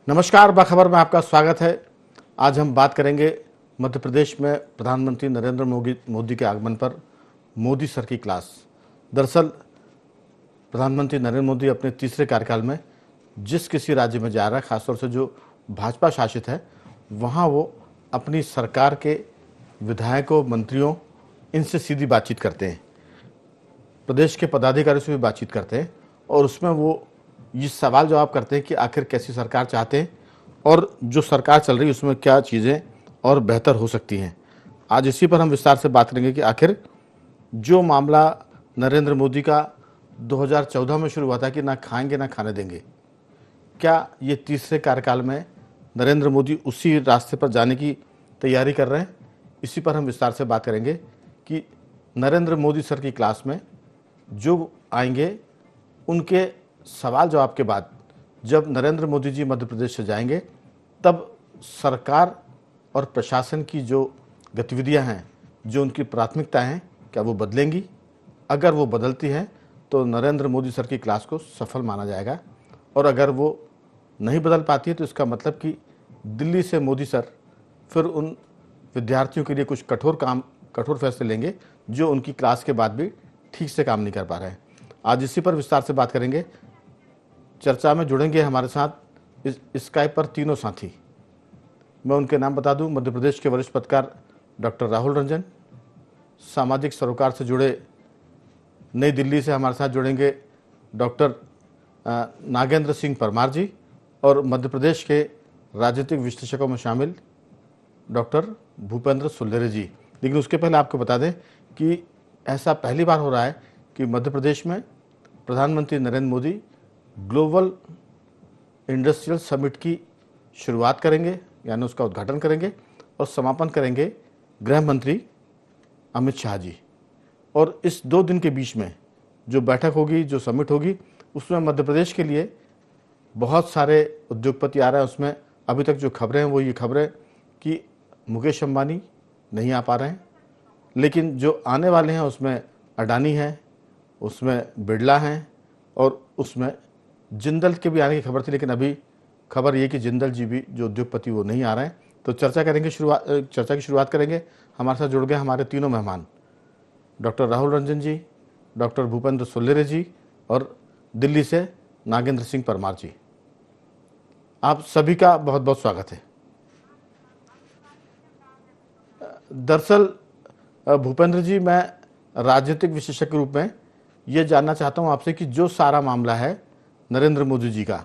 नमस्कार, बाखबर में आपका स्वागत है। आज हम बात करेंगे मध्य प्रदेश में प्रधानमंत्री नरेंद्र मोदी के आगमन पर मोदी सर की क्लास। दरअसल प्रधानमंत्री नरेंद्र मोदी अपने तीसरे कार्यकाल में जिस किसी राज्य में जा रहा है, खासतौर से जो भाजपा शासित है, वहाँ वो अपनी सरकार के विधायकों, मंत्रियों, इनसे सीधी बातचीत करते हैं, प्रदेश के पदाधिकारियों से भी बातचीत करते हैं और उसमें वो ये सवाल जवाब करते हैं कि आखिर कैसी सरकार चाहते हैं और जो सरकार चल रही है उसमें क्या चीज़ें और बेहतर हो सकती हैं। आज इसी पर हम विस्तार से बात करेंगे कि आखिर जो मामला नरेंद्र मोदी का 2014 में शुरू हुआ था कि ना खाएंगे ना खाने देंगे, क्या ये तीसरे कार्यकाल में नरेंद्र मोदी उसी रास्ते पर जाने की तैयारी कर रहे हैं? इसी पर हम विस्तार से बात करेंगे कि नरेंद्र मोदी सर की क्लास में जो आएंगे उनके सवाल जवाब के बाद जब नरेंद्र मोदी जी मध्य प्रदेश से जाएंगे, तब सरकार और प्रशासन की जो गतिविधियां हैं, जो उनकी प्राथमिकताएं हैं, क्या वो बदलेंगी? अगर वो बदलती हैं तो नरेंद्र मोदी सर की क्लास को सफल माना जाएगा और अगर वो नहीं बदल पाती है तो इसका मतलब कि दिल्ली से मोदी सर फिर उन विद्यार्थियों के लिए कुछ कठोर फैसले लेंगे जो उनकी क्लास के बाद भी ठीक से काम नहीं कर पा रहे हैं। आज इसी पर विस्तार से बात करेंगे। चर्चा में जुड़ेंगे हमारे साथ स्काइप पर तीनों साथी। मैं उनके नाम बता दूं। मध्य प्रदेश के वरिष्ठ पत्रकार डॉक्टर राहुल रंजन, सामाजिक सरोकार से जुड़े नई दिल्ली से हमारे साथ जुड़ेंगे डॉक्टर नागेंद्र सिंह परमार जी और मध्य प्रदेश के राजनीतिक विश्लेषकों में शामिल डॉक्टर भूपेंद्र सुल्लेरे जी। लेकिन उसके पहले आपको बता दें कि ऐसा पहली बार हो रहा है कि मध्य प्रदेश में प्रधानमंत्री Narendra Modi global industrial summit की शुरुआत करेंगे, यानी उसका उद्घाटन करेंगे और समापन करेंगे गृह मंत्री अमित शाह जी। और इस 2 दिन के बीच में जो बैठक होगी, जो समिट होगी, उसमें मध्य प्रदेश के लिए बहुत सारे उद्योगपति आ रहे हैं। उसमें अभी तक जो खबरें हैं वो ये खबरें कि मुकेश अंबानी नहीं आ पा रहे हैं, लेकिन जो आने वाले हैं उसमें अडानी है, उसमें बिरला हैं और उसमें जिंदल के भी आने की खबर थी, लेकिन अभी खबर ये कि जिंदल जी भी जो उद्योगपति वो नहीं आ रहे हैं। तो चर्चा की शुरुआत करेंगे। हमारे साथ जुड़ गए हमारे तीनों मेहमान, डॉक्टर राहुल रंजन जी, डॉक्टर भूपेंद्र सुल्लेरे जी और दिल्ली से नागेंद्र सिंह परमार जी। आप सभी का बहुत बहुत स्वागत है। दरअसल भूपेंद्र जी, मैं राजनीतिक विशेषज्ञ के रूप में ये जानना चाहता हूँ आपसे कि जो सारा मामला है नरेंद्र मोदी जी का,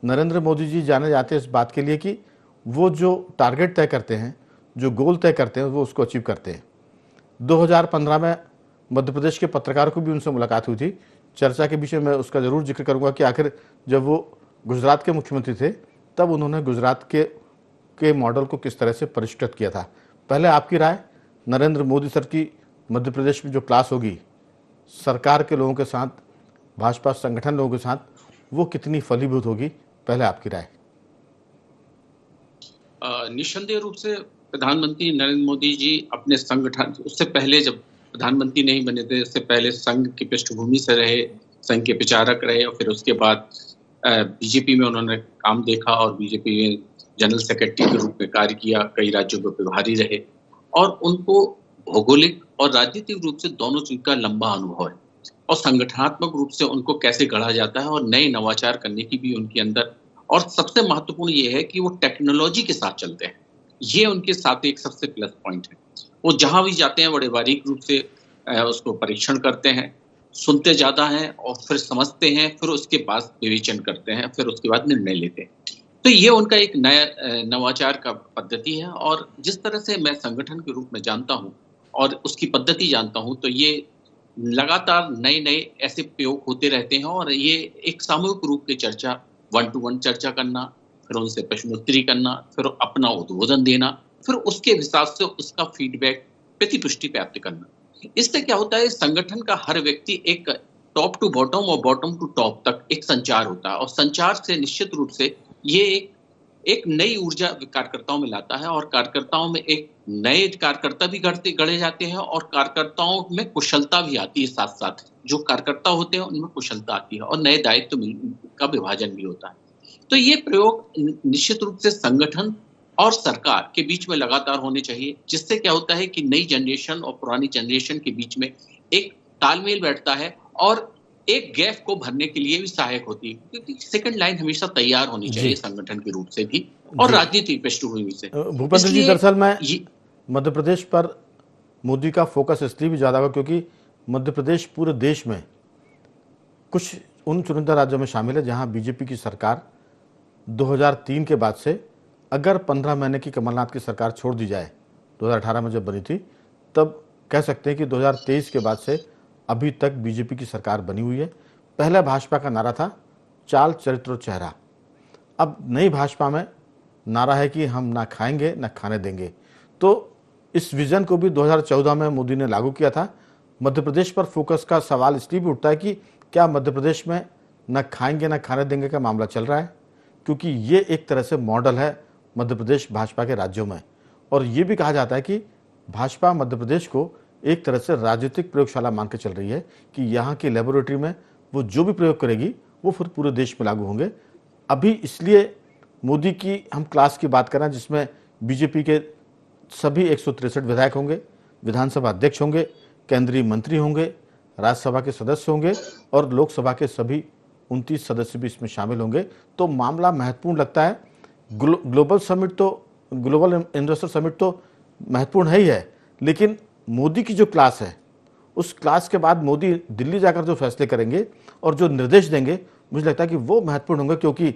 नरेंद्र मोदी जी जाने जाते हैं इस बात के लिए कि वो जो टारगेट तय करते हैं, जो गोल तय करते हैं, वो उसको अचीव करते हैं। 2015 में मध्य प्रदेश के पत्रकारों को भी उनसे मुलाकात हुई थी। चर्चा के विषय में उसका ज़रूर जिक्र करूंगा कि आखिर जब वो गुजरात के मुख्यमंत्री थे तब उन्होंने गुजरात के मॉडल को किस तरह से परिष्कृत किया था। पहले आपकी राय, नरेंद्र मोदी सर की मध्य प्रदेश में जो क्लास होगी सरकार के लोगों के साथ, भाजपा संगठन लोगों के साथ, वो कितनी फलीभूत होगी? पहले आपकी राय। निस्संदेह रूप से प्रधानमंत्री नरेंद्र मोदी जी अपने संगठन, उससे पहले जब प्रधानमंत्री नहीं बने थे, उससे पहले संघ की पृष्ठभूमि से रहे, संघ के प्रचारक रहे और फिर उसके बाद बीजेपी में उन्होंने काम देखा और बीजेपी में जनरल सेक्रेटरी के रूप में कार्य किया, कई राज्यों में प्रभारी रहे और उनको भौगोलिक और राजनीतिक रूप से दोनों चीज का लंबा अनुभव है और संगठनात्मक रूप से उनको कैसे गढ़ा जाता है और नए नवाचार करने की भी उनके अंदर, और सबसे महत्वपूर्ण ये है कि वो टेक्नोलॉजी के साथ चलते हैं। ये उनके साथ एक सबसे प्लस पॉइंट है। वो जहां भी जाते हैं बड़े बारीक रूप से उसको परीक्षण करते हैं, सुनते ज्यादा हैं और फिर समझते हैं, फिर उसके बाद विवेचन करते हैं, फिर उसके बाद निर्णय लेते हैं। तो ये उनका एक नया नवाचार का पद्धति है और जिस तरह से मैं संगठन के रूप में जानता हूँ और उसकी पद्धति जानता हूँ, तो ये लगातार नए नए ऐसे प्रयोग होते रहते हैं और ये एक सामूहिक रूप की चर्चा, 1-to-1 चर्चा करना, फिर उनसे प्रश्नोत्तरी करना, फिर अपना उद्बोधन देना, फिर उसके हिसाब से उसका फीडबैक, प्रतिपुष्टि प्राप्त करना। इससे क्या होता है, संगठन का हर व्यक्ति एक टॉप टू बॉटम और बॉटम टू टॉप तक एक संचार होता है और संचार से निश्चित रूप से ये एक नई ऊर्जा कार्यकर्ताओं में लाता है और कार्यकर्ताओं में एक नए कार्यकर्ता भी गढ़े जाते हैं और कार्यकर्ताओं में कुशलता भी आती है। साथ साथ जो कार्यकर्ता होते हैं उनमें कुशलता आती है और नए दायित्व का विभाजन भी होता है। तो ये प्रयोग निश्चित रूप से संगठन और सरकार के बीच में लगातार होने चाहिए, जिससे क्या होता है कि नई जनरेशन और पुरानी जनरेशन के बीच में एक तालमेल बैठता है और एक गैप को भरने के लिए भी सहायक होती है, क्योंकि सेकंड लाइन हमेशा तैयार होनी चाहिए संगठन के रूप से भी और जी राजनीतिक पृष्ठभूमि से। भूपेंद्र जी, इसलिए दरअसल मैं ये मध्य प्रदेश पर मोदी का फोकस इसलिए भी ज़्यादा होगा क्योंकि मध्य प्रदेश पूरे देश में कुछ उन चुनिंदा राज्यों में शामिल है जहां बीजेपी की सरकार 2003 के बाद से, अगर 15 महीने की कमलनाथ की सरकार छोड़ दी जाए, 2018 में जब बनी थी, तब कह सकते हैं कि 2023 के बाद से अभी तक बीजेपी की सरकार बनी हुई है। पहले भाजपा का नारा था चाल, चरित्र और चेहरा। अब नई भाजपा में नारा है कि हम ना खाएंगे ना खाने देंगे। तो इस विजन को भी 2014 में मोदी ने लागू किया था। मध्य प्रदेश पर फोकस का सवाल इसलिए भी उठता है कि क्या मध्य प्रदेश में न खाएंगे न खाने देंगे का मामला चल रहा है, क्योंकि ये एक तरह से मॉडल है मध्य प्रदेश भाजपा के राज्यों में। और ये भी कहा जाता है कि भाजपा मध्य प्रदेश को एक तरह से राजनीतिक प्रयोगशाला मान के चल रही है कि यहाँ की लेबोरेटरी में वो जो भी प्रयोग करेगी वो फिर पूरे देश में लागू होंगे। अभी इसलिए मोदी की हम क्लास की बात कर रहे हैं जिसमें बीजेपी के सभी 163 विधायक होंगे, विधानसभा अध्यक्ष होंगे, केंद्रीय मंत्री होंगे, राज्यसभा के सदस्य होंगे और लोकसभा के सभी 29 सदस्य भी इसमें शामिल होंगे। तो मामला महत्वपूर्ण लगता है। ग्लोबल इन्वेस्टर समिट तो महत्वपूर्ण है ही है, लेकिन मोदी की जो क्लास है उस क्लास के बाद मोदी दिल्ली जाकर जो फैसले करेंगे और जो निर्देश देंगे, मुझे लगता है कि वो महत्वपूर्ण होंगे, क्योंकि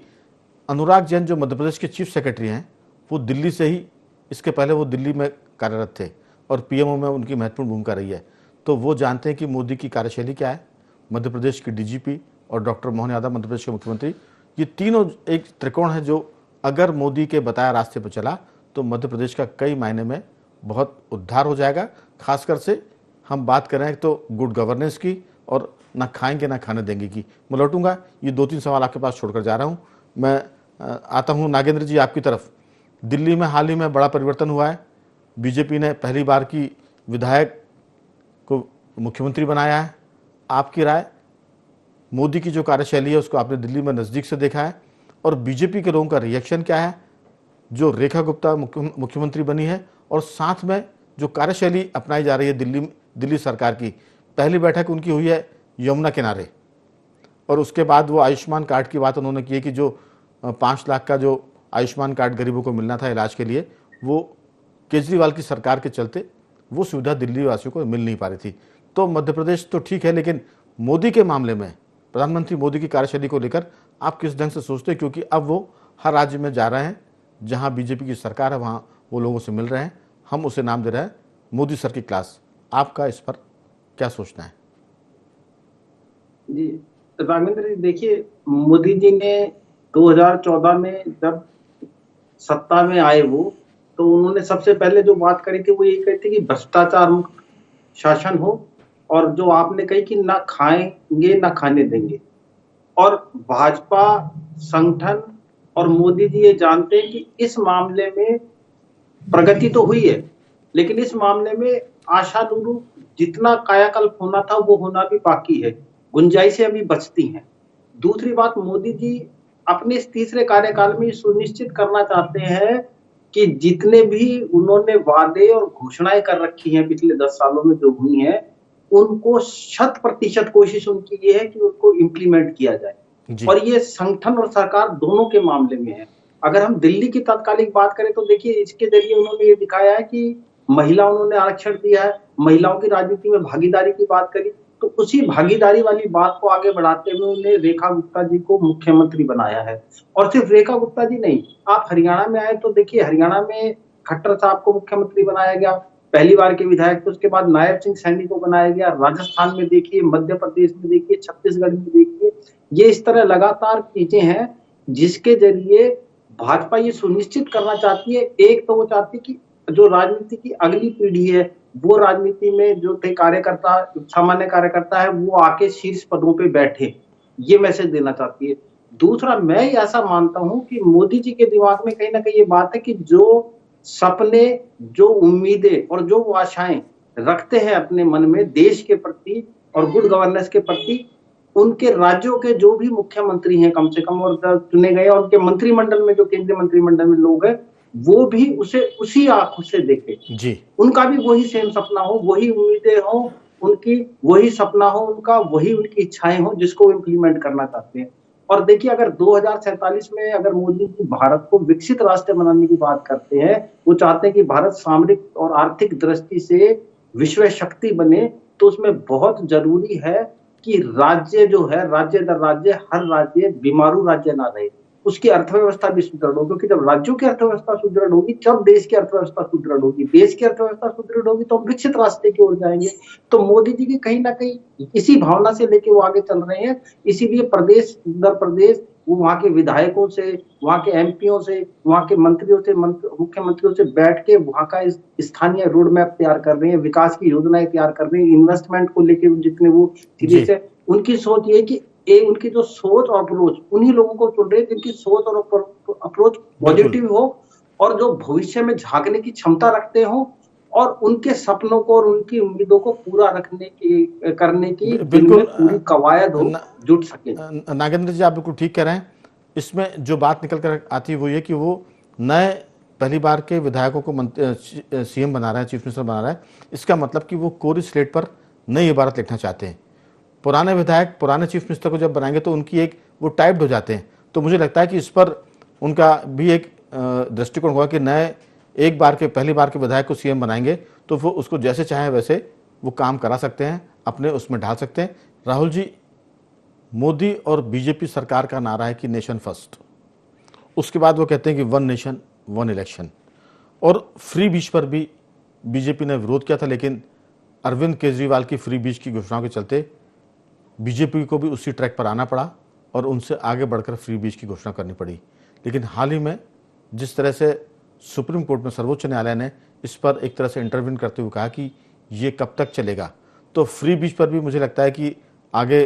अनुराग जैन जो मध्य प्रदेश के चीफ सेक्रेटरी हैं वो दिल्ली से ही, इसके पहले वो दिल्ली में कार्यरत थे और पीएमओ में उनकी महत्वपूर्ण भूमिका रही है। तो वो जानते हैं कि मोदी की कार्यशैली क्या है। मध्य प्रदेश की डीजीपी और डॉक्टर मोहन यादव मध्य प्रदेश के मुख्यमंत्री, ये तीनों एक त्रिकोण है जो अगर मोदी के बताया रास्ते पर चला तो मध्य प्रदेश का कई मायने में बहुत उद्धार हो जाएगा। खासकर से हम बात कर रहे हैं तो गुड गवर्नेंस की और ना खाएंगे ना खाने देंगे की। मैं लौटूंगा, ये 2-3 सवाल आपके पास छोड़कर जा रहा हूँ। मैं आता हूँ नागेंद्र जी आपकी तरफ। दिल्ली में हाल ही में बड़ा परिवर्तन हुआ है। बीजेपी ने पहली बार की विधायक को मुख्यमंत्री बनाया है। आपकी राय, मोदी की जो कार्यशैली है उसको आपने दिल्ली में नज़दीक से देखा है और बीजेपी के लोगों का रिएक्शन क्या है जो रेखा गुप्ता मुख्यमंत्री बनी है, और साथ में जो कार्यशैली अपनाई जा रही है दिल्ली सरकार की। पहली बैठक उनकी हुई है यमुना किनारे और उसके बाद वो आयुष्मान कार्ड की बात उन्होंने की है कि जो 5 लाख का जो आयुष्मान कार्ड गरीबों को मिलना था इलाज के लिए, वो केजरीवाल की सरकार के चलते वो सुविधा दिल्ली वासियों को मिल नहीं पा रही थी। तो मध्य प्रदेश तो ठीक है, लेकिन मोदी के मामले में प्रधानमंत्री मोदी की कार्यशैली को लेकर आप किस ढंग से सोचते हैं, क्योंकि अब वो हर राज्य में जा रहे हैं जहां बीजेपी की सरकार है, वहां वो लोगों से मिल रहे हैं। हम उसे नाम दे रहे हैं मोदी सर की क्लास। आपका इस पर क्या सोचना है? जी राघवेंद्र जी, देखिए, मोदी जी ने 2014 में जब सत्ता में आए वो, तो उन्होंने सबसे पहले जो बात करी थी वो ये कही थी कि भ्रष्टाचार मुक्त शासन हो, और जो आपने कही कि ना खाएंगे ना खाने देंगे। और भाजपा संगठन और मोदी जी ये जानते हैं कि इस मामले में प्रगति तो हुई है, लेकिन इस मामले में आशानुरूप जितना कायाकल्प होना था वो होना भी बाकी है, गुंजाइशें अभी बचती हैं। दूसरी बात, मोदी जी अपने इस तीसरे कार्यकाल में सुनिश्चित करना चाहते हैं कि जितने भी उन्होंने वादे और घोषणाएं कर रखी हैं पिछले 10 सालों में जो हुई हैं, उनको 100% कोशिश उनकी ये है कि उनको इम्प्लीमेंट किया जाए। और ये संगठन और सरकार दोनों के मामले में है। अगर हम दिल्ली की तात्कालिक बात करें तो देखिए, इसके जरिए उन्होंने ये दिखाया है कि उन्होंने आरक्षण दिया है, महिलाओं की राजनीति में भागीदारी की बात करी, तो उसी भागीदारी वाली बात को आगे बढ़ाते हुए उन्हें रेखा गुप्ता जी को मुख्यमंत्री बनाया है। और सिर्फ रेखा गुप्ता जी नहीं, आप हरियाणा में आए तो देखिए, हरियाणा में खट्टर साहब को मुख्यमंत्री बनाया गया, पहली बार के विधायक थे। उसके बाद नायब सिंह सैनी को बनाया गया। राजस्थान में देखिए, मध्य प्रदेश में देखिए, छत्तीसगढ़ में देखिए, ये इस तरह लगातार चीजें हैं जिसके जरिए भाजपा ये सुनिश्चित करना चाहती है। एक तो वो चाहती है कि जो राजनीति की अगली पीढ़ी है वो राजनीति में जो थे कार्यकर्ता, सामान्य कार्यकर्ता है, वो आके शीर्ष पदों पे बैठे, ये मैसेज देना चाहती है। दूसरा, मैं ऐसा मानता हूं कि मोदी जी के दिमाग में कहीं ना कहीं ये बात है कि जो सपने, जो उम्मीदें और जो आशाएं रखते हैं अपने मन में देश के प्रति और गुड गवर्नेंस के प्रति, उनके राज्यों के जो भी मुख्यमंत्री हैं कम से कम और चुने गए, और उनके मंत्रिमंडल में जो केंद्रीय मंत्रिमंडल में लोग हैं, वो भी उसे उसी आंखों से देखे जी। उनका भी वही सेम सपना हो, वही उम्मीदें हो उनकी, वही सपना हो उनका, वही उनकी इच्छाएं हो जिसको वो इम्प्लीमेंट करना चाहते हैं। और देखिए, अगर 2047 में अगर मोदी जी भारत को विकसित राष्ट्र बनाने की बात करते हैं, वो चाहते हैं कि भारत सामरिक और आर्थिक दृष्टि से विश्व शक्ति बने, तो उसमें बहुत जरूरी है कि राज्य जो है, राज्य दर राज्य, हर राज्य बीमारू राज्य ना रहे, उसकी अर्थव्यवस्था भी सुदृढ़ हो, क्योंकि जब राज्यों की अर्थव्यवस्था सुदृढ़ होगी तब देश की अर्थव्यवस्था सुदृढ़ होगी, देश की अर्थव्यवस्था सुदृढ़ होगी तो हम विकसित रास्ते की ओर जाएंगे। तो मोदी जी की कहीं ना कहीं इसी भावना से लेके वो आगे चल रहे हैं। इसीलिए प्रदेश दर प्रदेश वो वहाँ के विधायकों से, वहाँ के एमपीओ से, वहाँ के मंत्रियों से, मुख्यमंत्रियों से बैठ के वहाँ का स्थानीय रोड मैप तैयार कर रहे हैं, विकास की योजनाएं तैयार कर रहे हैं, इन्वेस्टमेंट को लेके जितने वो सीरीज है, उनकी सोच ये कि उनकी जो सोच और अप्रोच, उन्हीं लोगों को चुन रहे हैं जिनकी सोच और अप्रोच पॉजिटिव हो और जो भविष्य में झांकने की क्षमता रखते हो और उनके सपनों को और उनकी उम्मीदों को पूरा करने की बिल्कुल पूरी कवायद हो, जुट सके। नागेंद्र जी, आप बिल्कुल ठीक कह रहे हैं। इसमें जो बात निकल कर आती है वो ये कि वो नए पहली बार के विधायकों को सीएम बना रहे हैं, चीफ मिनिस्टर बना रहे हैं। इसका मतलब कि वो कोरी स्लेट पर नई इबारत लिखना चाहते हैं। पुराने विधायक पुराने चीफ मिनिस्टर को जब बनाएंगे तो उनकी एक वो टाइप्ड हो जाते हैं। तो मुझे लगता है कि इस पर उनका भी एक दृष्टिकोण होगा कि नए एक बार के पहली बार के विधायक को सीएम बनाएंगे तो वो उसको जैसे चाहे वैसे वो काम करा सकते हैं, अपने उसमें ढाल सकते हैं। राहुल जी, मोदी और बीजेपी सरकार का नारा है कि नेशन फर्स्ट, उसके बाद वो कहते हैं कि वन नेशन वन इलेक्शन, और फ्री बीच पर भी बीजेपी ने विरोध किया था, लेकिन अरविंद केजरीवाल की फ्री बीच की घोषणाओं के चलते बीजेपी को भी उसी ट्रैक पर आना पड़ा और उनसे आगे बढ़कर फ्री बीच की घोषणा करनी पड़ी। लेकिन हाल ही में जिस तरह से सुप्रीम कोर्ट में सर्वोच्च न्यायालय ने इस पर एक तरह से इंटरवीन करते हुए कहा कि ये कब तक चलेगा, तो फ्री बीच पर भी मुझे लगता है कि आगे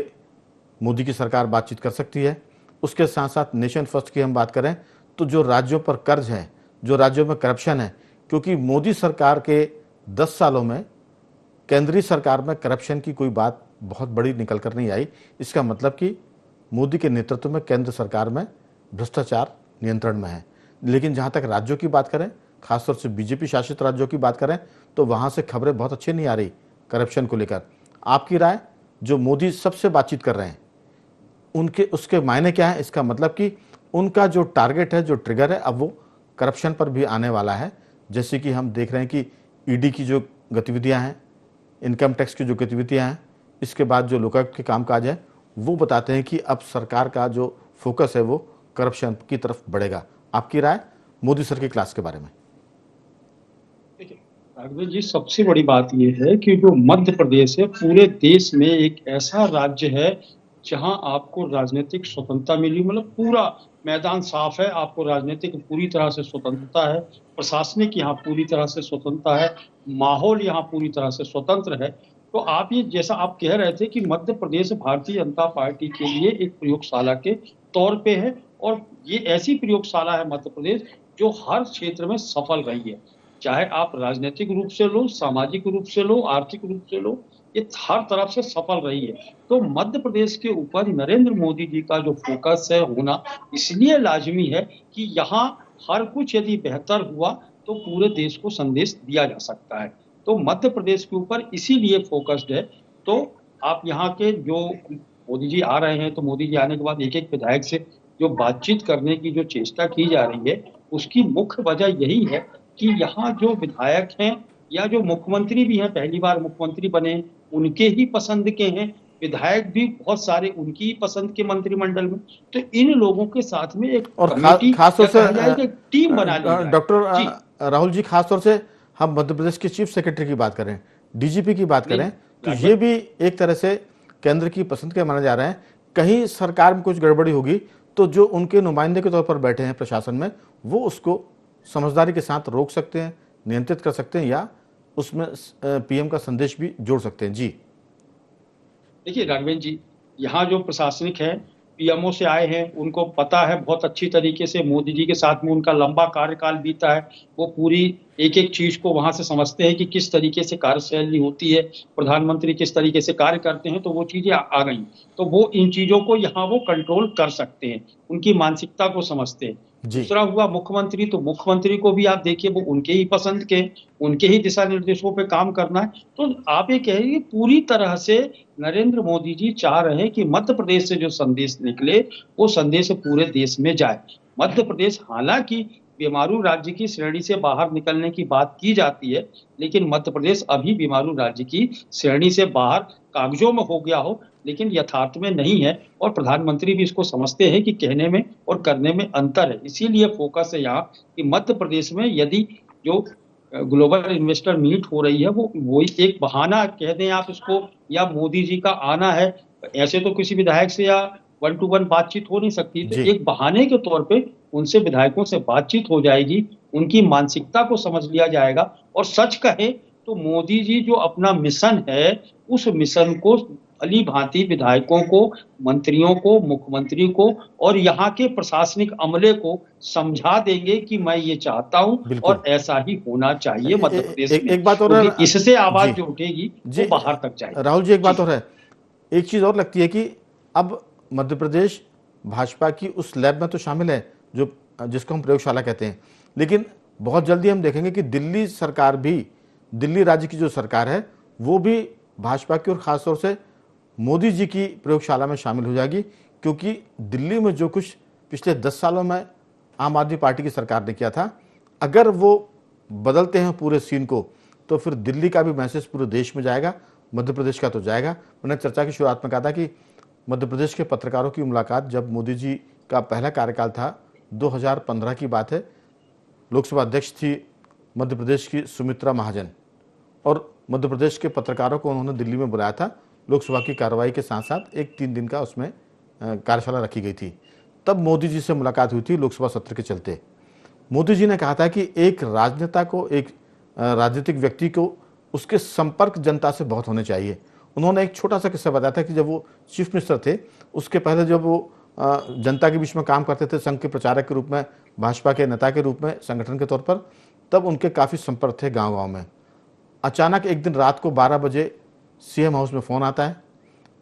मोदी की सरकार बातचीत कर सकती है। उसके साथ साथ नेशन फर्स्ट की हम बात करें तो जो राज्यों पर कर्ज है, जो राज्यों में करप्शन है, क्योंकि मोदी सरकार के 10 सालों में केंद्रीय सरकार में करप्शन की कोई बात बहुत बड़ी निकल कर नहीं आई। इसका मतलब कि मोदी के नेतृत्व में केंद्र सरकार में भ्रष्टाचार नियंत्रण में है। लेकिन जहाँ तक राज्यों की बात करें, खासतौर से बीजेपी शासित राज्यों की बात करें, तो वहाँ से खबरें बहुत अच्छी नहीं आ रही करप्शन को लेकर। आपकी राय, जो मोदी सबसे बातचीत कर रहे हैं उनके उसके मायने क्या है? इसका मतलब कि उनका जो टारगेट है, जो ट्रिगर है, अब वो करप्शन पर भी आने वाला है। जैसे कि हम देख रहे हैं कि ईडी की जो गतिविधियां हैं, इनकम टैक्स की जो गतिविधियां हैं, इसके बाद जो लोकायुक्त के कामकाज है, वो बताते हैं कि अब सरकार का जो फोकस है वो करप्शन की तरफ बढ़ेगा। आपकी राय मोदी सर की क्लास के बारे में? देखिए राघवेंद्र जी, सबसे बड़ी बात यह है कि जो मध्य प्रदेश है पूरे देश में एक ऐसा राज्य है जहां आपको राजनीतिक स्वतंत्रता मिली, मतलब पूरा मैदान साफ है, आपको राजनीतिक पूरी तरह से स्वतंत्रता है, प्रशासनिक यहाँ पूरी तरह से स्वतंत्रता है, माहौल यहाँ पूरी तरह से स्वतंत्र है। तो आप ये जैसा आप कह रहे थे कि मध्य प्रदेश भारतीय जनता पार्टी के लिए एक प्रयोगशाला के तौर पे है, और ये ऐसी प्रयोगशाला है मध्य प्रदेश जो हर क्षेत्र में सफल रही है, चाहे आप राजनीतिक रूप से लो, सामाजिक रूप से लो, आर्थिक रूप से लो, ये हर तरफ से सफल रही है। तो मध्य प्रदेश के ऊपर नरेंद्र मोदी जी का जो फोकस है होना इसलिए लाजमी है कि यहाँ हर कुछ यदि बेहतर हुआ तो पूरे देश को संदेश दिया जा सकता है। तो मध्य प्रदेश के ऊपर इसीलिए फोकस्ड है। तो आप यहाँ के जो मोदी जी आ रहे हैं, तो मोदी जी आने के बाद एक एक विधायक से जो बातचीत करने की जो चेष्टा की जा रही है, उसकी मुख्य वजह यही है कि यहाँ जो विधायक हैं या जो मुख्यमंत्री भी हैं, पहली बार मुख्यमंत्री बने, उनके ही पसंद के हैं, विधायक भी बहुत सारे उनकी ही पसंद के मंत्रिमंडल में। तो इन लोगों के साथ में एक और खासतौर से टीम बना ली। डॉक्टर राहुल जी, खासतौर से हम मध्य प्रदेश के चीफ सेक्रेटरी की बात करें, डीजीपी की बात करें, तो ये भी एक तरह से केंद्र की पसंद के माने जा रहे हैं। कहीं सरकार में कुछ गड़बड़ी होगी तो जो उनके नुमाइंदे के तौर पर बैठे हैं प्रशासन में, वो उसको समझदारी के साथ रोक सकते हैं, नियंत्रित कर सकते हैं, या उसमें पीएम का संदेश भी जोड़ सकते हैं। जी देखिए राघवेंद्र जी, यहाँ जो प्रशासनिक है, पीएमओ से आए हैं, उनको पता है बहुत अच्छी तरीके से, मोदी जी के साथ में उनका लंबा कार्यकाल बीता है, वो पूरी एक एक चीज को वहां से समझते हैं कि किस तरीके से कार्यशैली होती है, प्रधानमंत्री किस तरीके से कार्य करते हैं, तो वो चीजें आ गई। तो वो इन चीजों को यहाँ वो कंट्रोल कर सकते हैं, उनकी मानसिकता को समझते हैं। जी दूसरा हुआ मुख्यमंत्री, तो मुख्यमंत्री को भी आप देखिए वो उनके ही पसंद के, उनके ही दिशा निर्देशों पे काम करना है। तो आप ये कहिए पूरी तरह से नरेंद्र मोदी जी चाह रहे हैं कि मध्य प्रदेश से जो संदेश निकले वो संदेश पूरे देश में जाए। मध्य प्रदेश हालांकि बीमारू राज्य की श्रेणी से बाहर निकलने की बात की जाती है, लेकिन मध्य प्रदेश अभी बीमारू राज्य की श्रेणी से बाहर कागजों में हो गया हो, लेकिन यथार्थ में नहीं है। और प्रधानमंत्री भी इसको समझते हैं कि कहने में और करने में अंतर है। इसीलिए फोकस है यहाँ कि मध्य प्रदेश में यदि जो ग्लोबल इन्वेस्टर मीट हो रही है वो एक बहाना कह दें आप इसको, या मोदी जी का आना है, ऐसे तो किसी विधायक से या 1 to 1 बातचीत हो नहीं सकती। तो जी एक बहाने के तौर पे उनसे विधायकों से बातचीत हो जाएगी, उनकी मानसिकता को समझ लिया जाएगा। और सच कहे तो मोदी जी जो अपना मिशन है उस मिशन को भली भांति विधायकों को, मंत्रियों को, मुख्यमंत्री को और यहाँ के प्रशासनिक अमले को समझा देंगे कि मैं ये चाहता हूँ बिल्कुल। और ऐसा ही होना चाहिए मध्य प्रदेश में। एक बात और है, क्योंकि इससे आवाज जी जो उठेगी जी वो बाहर तक जाएगी। राहुल जी, एक बात जी। और है, एक चीज़ और लगती है कि अब मध्य प्रदेश भाजपा की उस लैब में तो शामिल है जो जिसको हम प्रयोगशाला कहते हैं, लेकिन बहुत जल्दी हम देखेंगे कि दिल्ली सरकार भी, दिल्ली राज्य की जो सरकार है वो भी भाजपा की और ख़ासतौर से मोदी जी की प्रयोगशाला में शामिल हो जाएगी। क्योंकि दिल्ली में जो कुछ पिछले 10 सालों में आम आदमी पार्टी की सरकार ने किया था, अगर वो बदलते हैं पूरे सीन को तो फिर दिल्ली का भी मैसेज पूरे देश में जाएगा, मध्य प्रदेश का तो जाएगा। मैंने चर्चा की शुरुआत में कहा था कि मध्य प्रदेश के पत्रकारों की मुलाकात जब मोदी जी का पहला कार्यकाल था, 2015 की बात है, लोकसभा अध्यक्ष थी मध्य प्रदेश की सुमित्रा महाजन, और मध्य प्रदेश के पत्रकारों को उन्होंने दिल्ली में बुलाया था। लोकसभा की कार्रवाई के साथ साथ एक 3 दिन का उसमें कार्यशाला रखी गई थी। तब मोदी जी से मुलाकात हुई थी लोकसभा सत्र के चलते। मोदी जी ने कहा था कि एक राजनेता को, एक राजनीतिक व्यक्ति को उसके संपर्क जनता से बहुत होने चाहिए। उन्होंने एक छोटा सा किस्सा बताया था कि जब वो चीफ मिनिस्टर थे उसके पहले जब वो जनता के बीच में काम करते थे संघ के प्रचारक के रूप में, भाजपा के नेता के रूप में, संगठन के तौर पर, तब उनके काफ़ी संपर्क थे गांव-गांव में। अचानक एक दिन रात को 12 बजे सीएम हाउस में फ़ोन आता है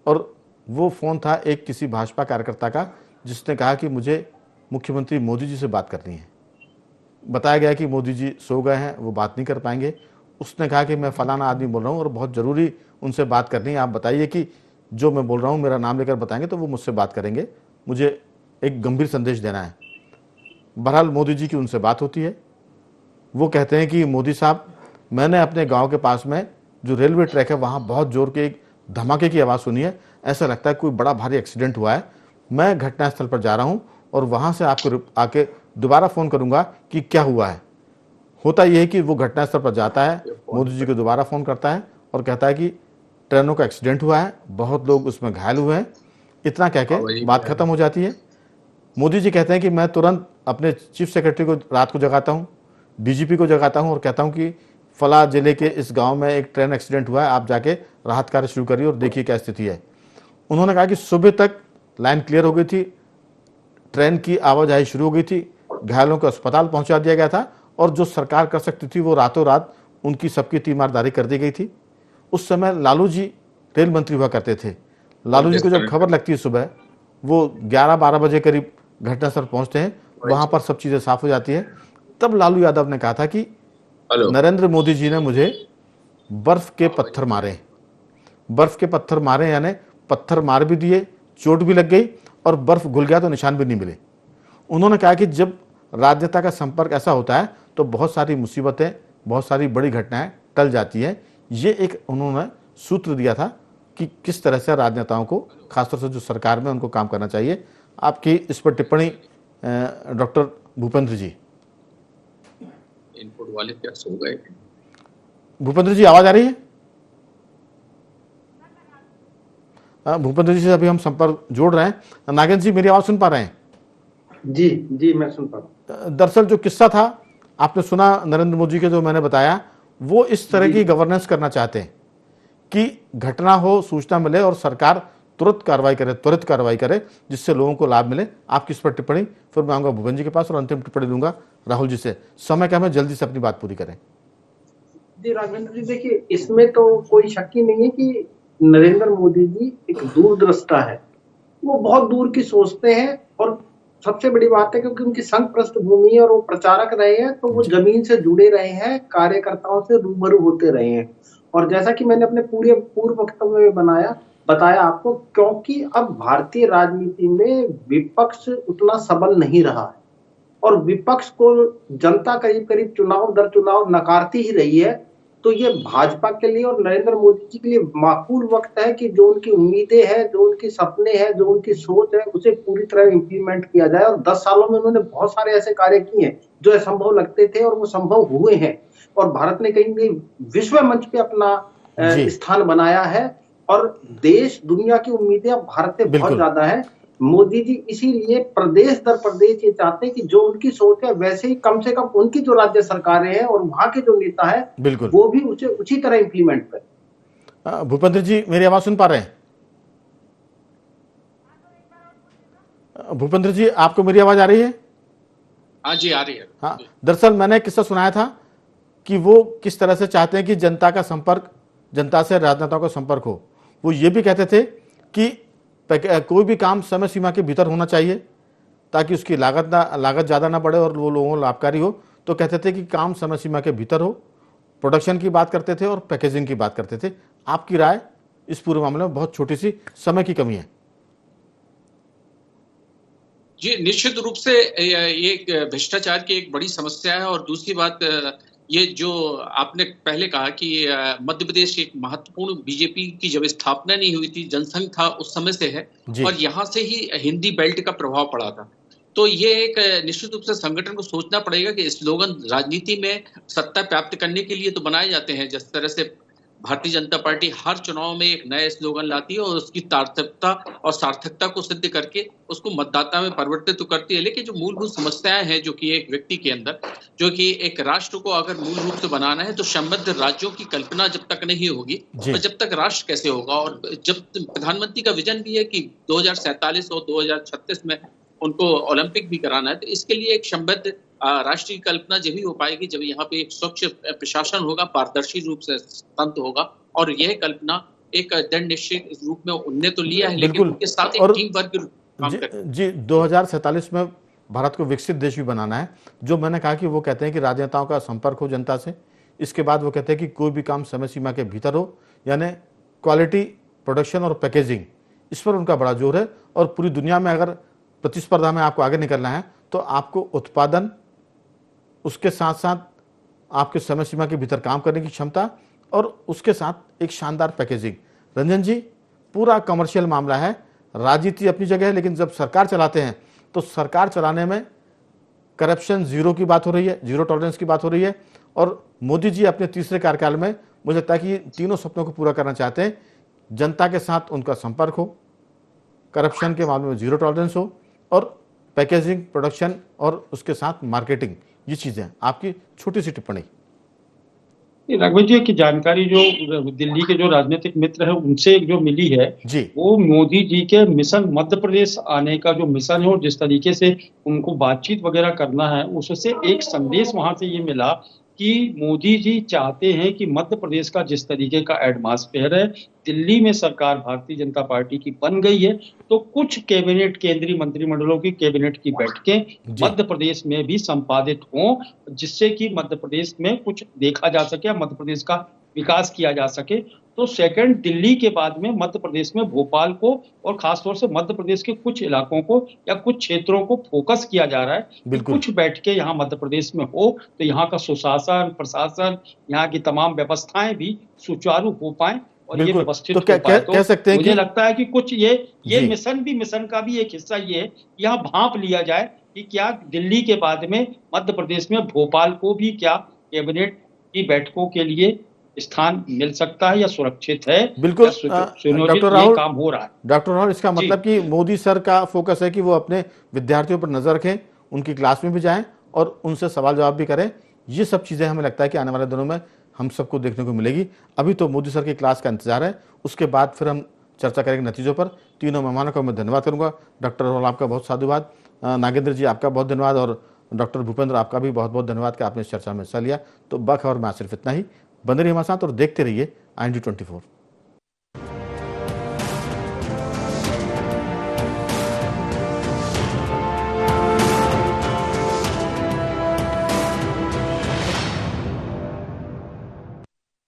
और वो फ़ोन था एक किसी भाजपा कार्यकर्ता का जिसने कहा कि मुझे मुख्यमंत्री मोदी जी से बात करनी है। बताया गया कि मोदी जी सो गए हैं, वो बात नहीं कर पाएंगे। उसने कहा कि मैं फलाना आदमी बोल रहा हूँ और बहुत ज़रूरी उनसे बात करनी है, आप बताइए कि जो मैं बोल रहा हूँ मेरा नाम लेकर बताएंगे तो वो मुझसे बात करेंगे, मुझे एक गंभीर संदेश देना है। बहरहाल मोदी जी की उनसे बात होती है। वो कहते हैं कि मोदी साहब, मैंने अपने गांव के पास में जो रेलवे ट्रैक है वहाँ बहुत जोर के एक धमाके की आवाज़ सुनी है, ऐसा लगता है कोई बड़ा भारी एक्सीडेंट हुआ है। मैं घटनास्थल पर जा रहा हूँ और वहाँ से आपको आके दोबारा फ़ोन करूँगा कि क्या हुआ है। होता यह है कि वो घटनास्थल पर जाता है, मोदी जी को दोबारा फ़ोन करता है और कहता है कि ट्रेनों का एक्सीडेंट हुआ है, बहुत लोग उसमें घायल हुए हैं। इतना कह के बात खत्म हो जाती है। मोदी जी कहते हैं कि मैं तुरंत अपने चीफ सेक्रेटरी को रात को जगाता हूँ, डीजीपी को जगाता हूँ और कहता हूँ कि फला जिले के इस गांव में एक ट्रेन एक्सीडेंट हुआ है, आप जाके राहत कार्य शुरू करिए और देखिए क्या स्थिति है। उन्होंने कहा कि सुबह तक लाइन क्लियर हो गई थी, ट्रेन की आवाजाही शुरू हो गई थी, घायलों को अस्पताल पहुंचा दिया गया था और जो सरकार कर सकती थी वो रातों रात उनकी सबकी तीमारदारी कर दी गई थी। उस समय लालू जी रेल मंत्री हुआ करते थे। लालू जी को जब खबर लगती है सुबह, वो 11-12 बजे करीब घटनास्थल पहुंचते हैं, वहां पर सब चीज़ें साफ हो जाती है। तब लालू यादव ने कहा था कि नरेंद्र मोदी जी ने मुझे बर्फ के पत्थर मारे, बर्फ के पत्थर मारे, यानी पत्थर मार भी दिए, चोट भी लग गई और बर्फ घुल गया तो निशान भी नहीं मिले। उन्होंने कहा कि जब राजनेता का संपर्क ऐसा होता है तो बहुत सारी मुसीबतें, बहुत सारी बड़ी घटनाएं टल जाती हैं। ये एक उन्होंने सूत्र दिया था कि किस तरह से राजनेताओं को, खासतौर से जो सरकार में, उनको काम करना चाहिए। आपकी इस पर टिप्पणी डॉक्टर भूपेंद्र जी। इनपुट वाले क्या सो गए? भूपेंद्र जी आवाज आ रही है? भूपेंद्र जी से अभी हम संपर्क जोड़ रहे हैं। नागेंद्र जी मेरी आवाज सुन पा रहे हैं? जी जी मैं सुन पा रहा हूँ। दरअसल जो किस्सा था आपने सुना नरेंद्र मोदी के, जो मैंने बताया, वो इस तरह की गवर्नेंस करना चाहते हैं कि घटना हो, सूचना मिले और सरकार तुरंत कार्रवाई करे, त्वरित कार्रवाई करे, जिससे लोगों को लाभ मिले। आपकी इस पर टिप्पणी, फिर मैं आऊंगा भूपेंद्र जी के पास और अंतिम टिप्पणी दूंगा राहुल जी से। समय कम है, जल्दी से अपनी बात पूरी करें। जी राघवेंद्र जी, देखिए इसमें तो कोई शक ही नहीं है कि नरेंद्र मोदी जी एक दूरदृष्टा है। वो बहुत दूर की सोचते हैं और सबसे बड़ी बात है क्योंकि उनकी संघ पृष्ठभूमि है और वो प्रचारक रहे हैं, तो वो जमीन से जुड़े रहे हैं, कार्यकर्ताओं से रूबरू होते रहे हैं। और जैसा कि मैंने अपने पूरे पूर्व वक्तव्य में बताया आपको, क्योंकि अब भारतीय राजनीति में विपक्ष उतना सबल नहीं रहा है और विपक्ष को जनता करीब करीब चुनाव दर चुनाव नकारती ही रही है। तो ये भाजपा के लिए और नरेंद्र मोदी जी के लिए माकूल वक्त है कि जो उनकी उम्मीदें हैं, जो उनके सपने हैं, जो उनकी सोच है, उसे पूरी तरह इम्प्लीमेंट किया जाए। और 10 सालों में उन्होंने बहुत सारे ऐसे कार्य किए हैं जो असंभव लगते थे और वो संभव हुए हैं। और भारत ने कहीं कहीं विश्व मंच पे अपना स्थान बनाया है और देश दुनिया की उम्मीदें अब भारत से बहुत ज्यादा है। मोदी जी इसीलिए प्रदेश दर प्रदेश ये चाहते हैं कि जो उनकी सोच है वैसे ही कम से कम उनकी जो राज्य सरकारें हैं और वहां के जो नेता है वो भी उसे उसी तरह इंप्लीमेंट करें। भूपेंद्र जी, मेरी आवाज सुन पा रहे हैं? भूपेंद्र जी, आपको मेरी आवाज आ रही है? हाँ जी, आ रही है। हाँ, दरअसल मैंने एक किस्सा सुनाया था कि वो किस तरह से चाहते हैं कि जनता का संपर्क, जनता से राजनेताओं का संपर्क हो। वो ये भी कहते थे कि कोई भी काम समय सीमा के भीतर होना चाहिए ताकि उसकी लागत ज़्यादा ना बढ़े और वो लोगों को लाभकारी हो। तो कहते थे कि काम समय सीमा के भीतर हो, प्रोडक्शन की बात करते थे और पैकेजिंग की बात करते थे। आपकी राय इस पूरे मामले में? बहुत छोटी सी समय की कमी है। जी, निश्चित रूप से ये भ्रष्टाचार की एक बड़ी समस्या है। और दूसरी बात, ये जो आपने पहले कहा कि मध्य प्रदेश एक महत्वपूर्ण बीजेपी की जब स्थापना नहीं हुई थी, जनसंघ था, उस समय से है और यहाँ से ही हिंदी बेल्ट का प्रभाव पड़ा था। तो ये एक निश्चित रूप से संगठन को सोचना पड़ेगा कि स्लोगन राजनीति में सत्ता प्राप्त करने के लिए तो बनाए जाते हैं। जिस तरह से भारतीय जनता पार्टी हर चुनाव में एक नया स्लोगन लाती है और उसकी तार्थकता और सार्थकता को सिद्ध करके उसको मतदाता में परिवर्तित तो करती है, लेकिन जो मूलभूत समस्याएं हैं जो कि एक व्यक्ति के अंदर, जो कि एक राष्ट्र को अगर मूल रूप से बनाना है तो संबद्ध राज्यों की कल्पना जब तक नहीं होगी तो जब तक राष्ट्र कैसे होगा। और जब प्रधानमंत्री का विजन भी है कि 2047 और 2036 में उनको ओलंपिक भी कराना है, तो इसके लिए एक संबद्ध राष्ट्रीय कल्पना जब ही हो पाएगी जब यहाँ पे एक स्वच्छ प्रशासन होगा, पारदर्शी रूप से तंत्र होगा। और यह कल्पना एक दृढ़ निश्चित रूप में उनने तो लिया है, लेकिन उनके साथ एक टीम वर्क काम करें। जी, 2047 में भारत को विकसित देश भी बनाना है। जो मैंने कहा कि वो कहते हैं कि राजनेताओं का संपर्क हो जनता से। इसके बाद वो कहते हैं कि कोई भी काम समय सीमा के भीतर हो, यानी क्वालिटी, प्रोडक्शन और पैकेजिंग, इस पर उनका बड़ा जोर है। और पूरी दुनिया में अगर प्रतिस्पर्धा में आपको आगे निकलना है तो आपको उत्पादन, उसके साथ साथ आपके समय सीमा के भीतर काम करने की क्षमता और उसके साथ एक शानदार पैकेजिंग। रंजन जी, पूरा कमर्शियल मामला है, राजनीति अपनी जगह है, लेकिन जब सरकार चलाते हैं तो सरकार चलाने में करप्शन जीरो की बात हो रही है, जीरो टॉलरेंस की बात हो रही है। और मोदी जी अपने तीसरे कार्यकाल में मुझे लगता है कि तीनों सपनों को पूरा करना चाहते हैं। जनता के साथ उनका संपर्क हो, करप्शन के मामले में जीरो टॉलरेंस हो और पैकेजिंग, प्रोडक्शन और उसके साथ मार्केटिंग, ये चीजें। आपकी छोटी सी टिप्पणी। राघवेंद्र जी की जानकारी जो दिल्ली के जो राजनीतिक मित्र है उनसे जो मिली है वो मोदी जी के मिशन मध्य प्रदेश आने का जो मिशन है और जिस तरीके से उनको बातचीत वगैरह करना है, उससे एक संदेश वहां से ये मिला कि मोदी जी चाहते हैं कि मध्य प्रदेश का जिस तरीके का एटमॉस्फेयर है, दिल्ली में सरकार भारतीय जनता पार्टी की बन गई है, तो कुछ कैबिनेट, केंद्रीय मंत्रिमंडलों की कैबिनेट की बैठकें मध्य प्रदेश में भी संपादित हों, जिससे कि मध्य प्रदेश में कुछ देखा जा सके, मध्य प्रदेश का विकास किया जा सके। तो सेकंड, दिल्ली के बाद में मध्य प्रदेश में भोपाल को और खासतौर से मध्य प्रदेश के कुछ इलाकों को या कुछ क्षेत्रों को फोकस किया जा रहा है। कुछ बैठकें यहाँ मध्य प्रदेश में हो तो यहाँ का सुशासन, प्रशासन, यहाँ की तमाम व्यवस्थाएं भी सुचारू हो पाए और ये व्यवस्थित हो पाए। तो कह सकते हैं मुझे लगता है कि कुछ ये मिशन का भी एक हिस्सा ये है, यहाँ भांप लिया जाए कि क्या दिल्ली के बाद में मध्य प्रदेश में भोपाल को भी क्या कैबिनेट की बैठकों के लिए स्थान मिल सकता है या सुरक्षित है। बिल्कुल डॉक्टर राहुल, काम हो रहा है। डॉक्टर राहुल, इसका मतलब कि मोदी सर का फोकस है कि वो अपने विद्यार्थियों पर नजर रखें, उनकी क्लास में भी जाएं और उनसे सवाल जवाब भी करें। ये सब चीजें हमें लगता है कि आने वाले दिनों में हम सबको देखने को मिलेगी। अभी तो मोदी सर की क्लास का इंतजार है, उसके बाद फिर हम चर्चा करेंगे नतीजों पर। तीनों मेहमानों का मैं धन्यवाद करूंगा। डॉक्टर राहुल, आपका बहुत साधुवाद। नागेंद्र जी, आपका बहुत धन्यवाद। और डॉक्टर भूपेंद्र, आपका भी बहुत बहुत धन्यवाद कि आपने इस चर्चा में हिस्सा लिया। तो बखबर में आज सिर्फ इतना ही। बने रहिए हमारे साथ और देखते रहिए IND24।